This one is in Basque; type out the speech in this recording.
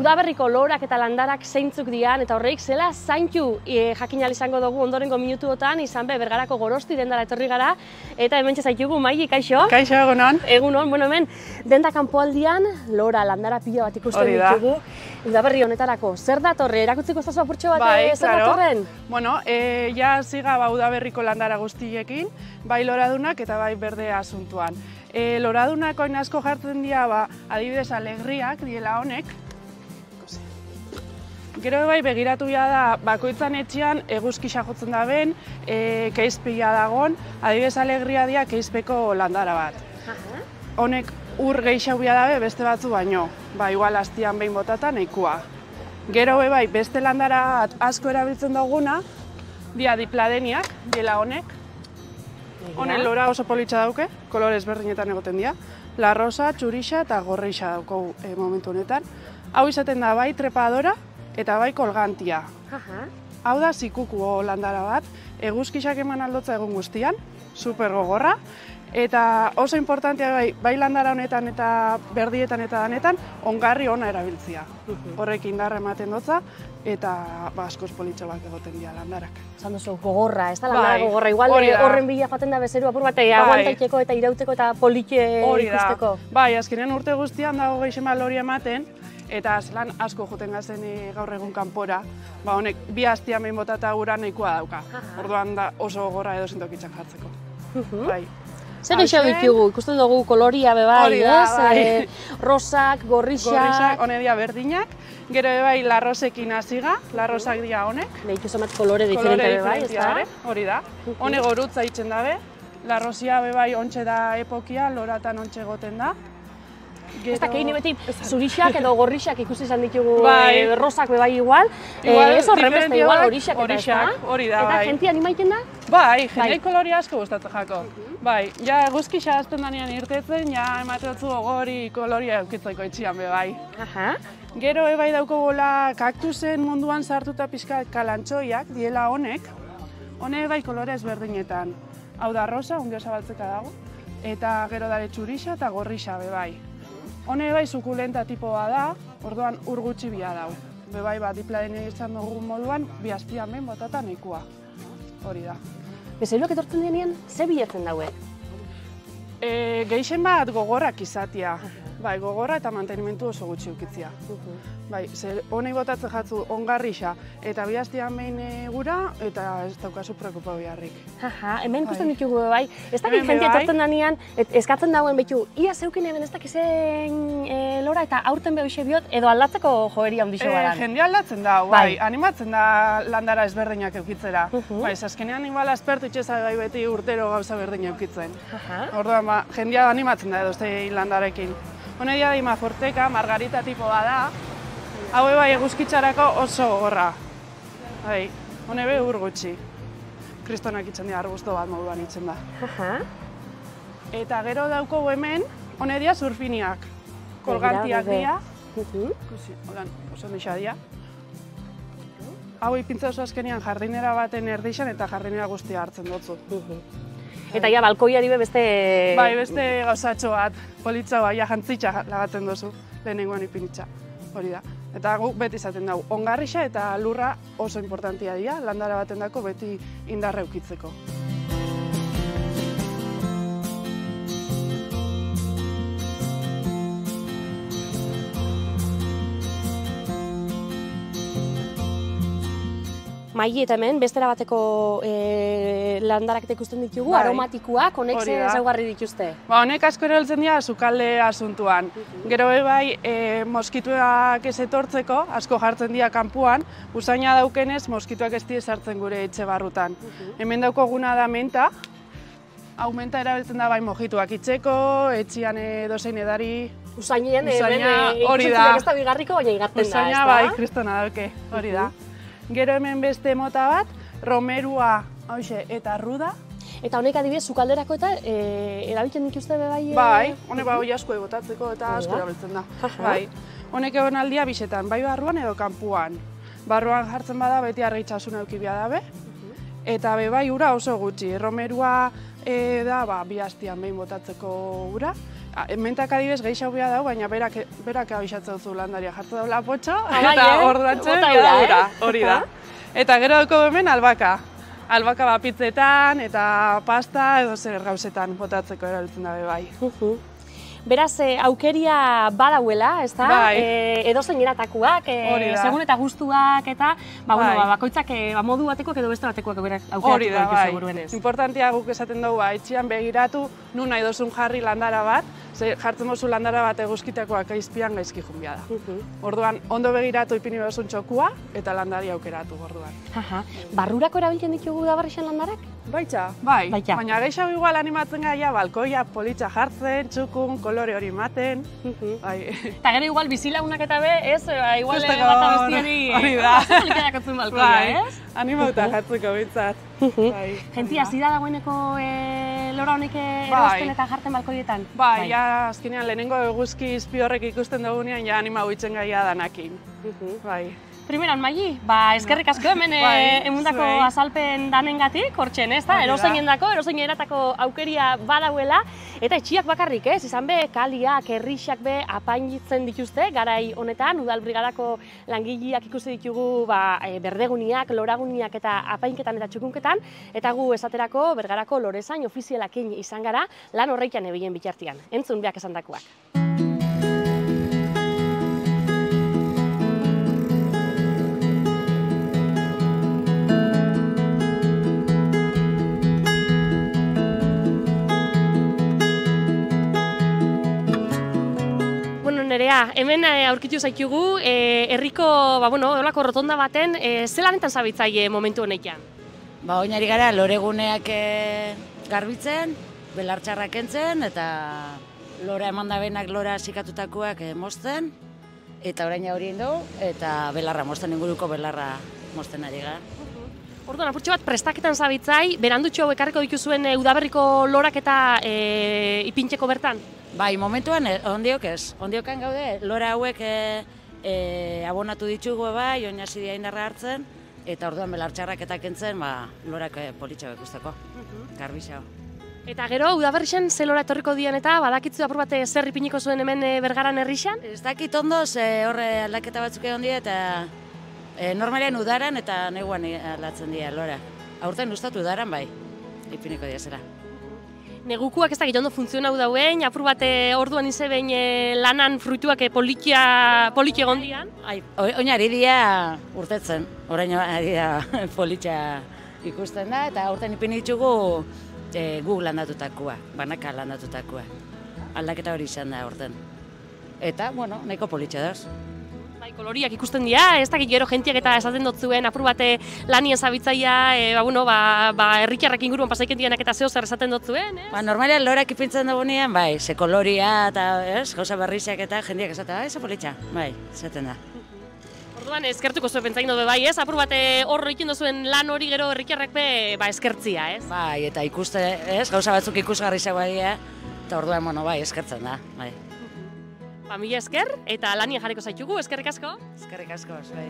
udaberriko lorak eta landarak zeintzuk dian, eta horreik zela zaintu jakin ahal izango dugu ondorengo minutuotan, izan be, Bergarako Gorosti dendara etorri gara, eta hemen zaitugu, Maili, kaixo? Kaixo, egunon. Egunon, bueno, hemen, denda kanpoaldian, lora, landara pila bat ikusten ditugu. Udaberri honetarako, zer datorre? Erakutziko ez da apurtxo bat, zer datorren? Bueno, ja ziga udaberriko landara guztiekin, bai loradunak eta bai berdea asuntuan. Loradunak oin asko jartzen dira, adibidez, alegriak diela honek. Gero bai begiratu da bakoitzan etxean eguzkisa jotzen da ben, keizpila dagon, adibidez alegria dira keizpeko landara bat. Honek ur gehiago dabe beste batzu baino, igual astian behin botata nahikoa. Gero bai beste landara asko erabiltzen duguna, dia dipladeniak, diela honek. Honen lora oso politxa dauke, kolore ezberdinetan egoten dira. La rosa, txurixa eta gorreixa dauko momentu honetan. Hau izaten da bai trepadora eta bai kolgantia. Hau da zikuku landara bat, eguzkisak eman aldotza egun guztian, super gogorra. Eta oso importantea bai landara honetan eta berdietan eta danetan, ongarri ona erabiltzia. Horrek indarra ematen dotza eta askoz politxoak egoten dira landarak. Esan duzu, gogorra, ez da landara gogorra, igual horren bila joaten da bezeru apur bat, aguantaiteko eta irauteko eta politxe ikusteko. Bai, azkenean urte guztian dago gehixen lori ematen, eta zelan asko joten gazen gaur egun kanpora, honek bi hastian behin botata ura nahikoa dauka. Orduan da oso gogorra edo zentokitzak jartzeko. Zer gehiago ditugu? Ikusten dugu koloria bebai, ez? Rosak, gorrixak... Hone dira berdinak, gero bebai larrosekin hasiga, larrosak dira honek. Behitu zomat kolore diferente bebai, ez da? Hori da. Hone gorutza itzen dabe, larrosia bebai ontxe da epokia, loratan ontxe goten da. Ez da, kehini beti zurixak edo gorrixak ikusi izan ditugu rosak bebai igual. Ez horren beste igual horixak eta ez da? Hori da, bai. Eta jentia animaiten da? Bai, jendeai koloria asko gustatzen jako. Bai, ja eguzkisa hasten danean irtetzen, ja emateotzu gogori koloria eukitzeko etxian bebai. Gero ebai daukogula kaktusen munduan sartuta pixka kalantxoiak diela honek. Hone bai kolore ezberdinetan. Hau da rosa, ondio zabaltzeka dago. Eta gero dare txurixa eta gorrixa bebai. Hone bai sukulenta tipoa da, orduan ur gutxi bia dau. Bebai dipladenia izan dugun moduan, bi hastian behin botata nahikoa. Hori da. Bezeroak etortzen denean, ze bilatzen daue? Gehixen bat gogorrak izatea. Bai, gogorra eta mantenimentu oso gutxi ukitzia. Bai, honei botatzen jatzu ongarrixa eta bi hastian behin gura eta ez daukazu preokupa beharrik. Hemen ikusten ditugu bai. Ez dakit jentia etortzen denean, eskatzen dauen behitu, ia zeukin hemen ez dakizen lora eta aurten behoxe biot edo aldatzeko joeria ondixo badan. Jendea aldatzen da, bai, animatzen da landara ezberdinak eukitzera. Bai, azkenean igual aspertu itxeza bai beti urtero gauza berdin eukitzen. Orduan, jendea animatzen da edo zei landarekin. Hone dia Dima Forteka, margarita tipoa da. Hau bai eguzkitzarako oso gogorra. Hone be ur gutxi. Kristonak itzen dira arbusto bat moduan itzen da. Eta gero dauko hemen, hone dia surfiniak. Kolgantiak dira. Oso nexa dira. Hau ipintza oso azkenean jardinera baten erdixan eta jardinera guztia hartzen dutzu. Eta ja, balkoiari beste... Bai, beste gauzatxo bat, politza bai, jantzitza lagatzen duzu, lehenengoan ipinitza, hori da. Eta guk beti izaten dugu, ongarrixa eta lurra oso importantia dira, landara baten dako beti indarra eukitzeko. Maili eta hemen, bestera bateko landarak eta ikusten ditugu, aromatikoak, honek ze ezaugarri dituzte? Honek asko erabiltzen dira sukalde asuntuan. Gero bai, moskituak ez etortzeko, asko jartzen dira kanpuan, usaina daukenez, moskituak ez dira sartzen gure etxe barrutan. Hemen daukoguna da menta, hau menta erabiltzen da bai mojituak itzeko, etxian dozein edari... Usainien, ikutzuak ez da bigarriko, baina igarten da, ez da? Usaina bai, kristona dauke, hori da. Gero hemen beste mota bat, romerua eta ruda. Eta honek adibidez, sukalderako eta erabiltzen dituzte bai? Bai, honek bai asko botatzeko eta asko erabiltzen da. Honek egon aldia bisetan, bai barruan edo kanpuan. Barruan jartzen bada beti argitxasuna eukibia dabe. Eta bai ura oso gutxi, romerua da bi hastian behin botatzeko ura. mentak adibes gehiago bia dago, baina berak abixatzen zu landaria jartzen daula potxo, bai, eta orduantzen bera, hori da. Eta gero duko hemen albaka. Albaka bapitzetan eta pasta edo zer gauzetan botatzeko erabiltzen dabe bai. Beraz, aukeria badauela, ez da? Bai. Edozein eratakoak, segun eta gustuak eta bakoitzak modu batekoak edo beste batekoak aukeratuko ditu seguruenez. Importantea guk esaten dugu, etxean begiratu, nun nahi dozun jarri landara bat, jartzen duzu landara bat eguzkitakoak aizpian gaizki junbia da. Orduan, ondo begiratu ipini dozun txokua eta landari aukeratu orduan. Barrurako erabiltzen ditugu Udaberrixen landarak? Baita, bai. Baina gehiago igual animatzen gaia, balkoia, politxa jartzen, txukun, kolore hori ematen. Eta gero igual bizilagunak eta be, ez? Igual bata bestiari polikatzen balkoia, ez? Animauta jartzeko bintzat. Jentzia, zida dagoeneko lora honek erosten eta jartzen balkoietan? Bai, azkenean lehenengo eguzki izpi horrek ikusten dugunean, ja animau itzen gaia danakin. Bai. Primeran, Maili, eskerrik asko hemen emundako azalpen danengatik, hortzen, ez da? Erozein eratako aukeria badauela, eta etxiak bakarrik, ez? Izan be, kaliak, herrixak be, apainitzen dituzte, garai honetan, Udal Brigadako langileak ikusi ditugu berdeguniak, loraguniak eta apainketan eta txukunketan, eta gu esaterako Bergarako lorezain ofizialakin izan gara, lan horreikan ebilen bitartian. Entzun beak esandakoak. Nerea, hemen aurkitu zaitugu, herriko olako rotonda baten, zelanetan zabitzaile momentu honetan? Oinari gara loreguneak garbitzen, belartxarrak kentzen, eta lora eman da benak lora sikatutakoak mozten, eta orain hori du, eta belarra mozten, inguruko belarra mozten ari gara. Orduan, apurtxo bat prestaketan zabitzai, berandutxo ekarriko dituzuen Udaberriko lorak eta ipintxeko bertan? Bai, momentuan ondiok ez. Ondiokan gaude, lora hauek abonatu ditugu bai, oin hasi dira indarra hartzen, eta orduan belartxarrak eta kentzen, lorak politxo ikusteko, garbixao. Eta gero, Udaberrixen ze lora etorriko dian eta badakitzu apur bat zer ipiniko zuen hemen Bergaran herrixan? Ez dakit ondo, horre aldaketa batzuk egon dira eta normalean udaran eta neguan aldatzen dira lora. Aurten ustatu udaran bai, ipiniko dira zera. Negukuak ez dakit ondo funtzionau dauen, apur bat orduan izebein lanan fruituak poliki egon dian? Oin ari dira urtetzen, orain ari dira politxa ikusten da, eta aurten ipini ditugu guk landatutakoa, banaka landatutakoa. Aldaketa hori izan da aurten. Eta, nahiko politxa dauz. Koloriak ikusten dira, ez dakit gero jentiak eta esaten dut zuen apur bat lanien zabitzaia, herritarrak inguruan pasaiken dianak eta zeo zer esaten dut zuen, ez? Normalean lorak ipintzen dugunean, bai, ze koloria eta gauza berriziak eta jendiak esaten, ez politxa, bai, esaten da. Orduan eskertuko zuen pentsain dut bai, ez? Apur bat hor egiten duzuen lan hori gero herritarrak eskertzia, ez? Bai, eta ikuste, gauza batzuk ikusgarriak badia, eta orduan, bai, eskertzen da, bai. Mila esker, eta lanien jarriko zaitugu, eskerrik asko? Eskerrik asko, bai.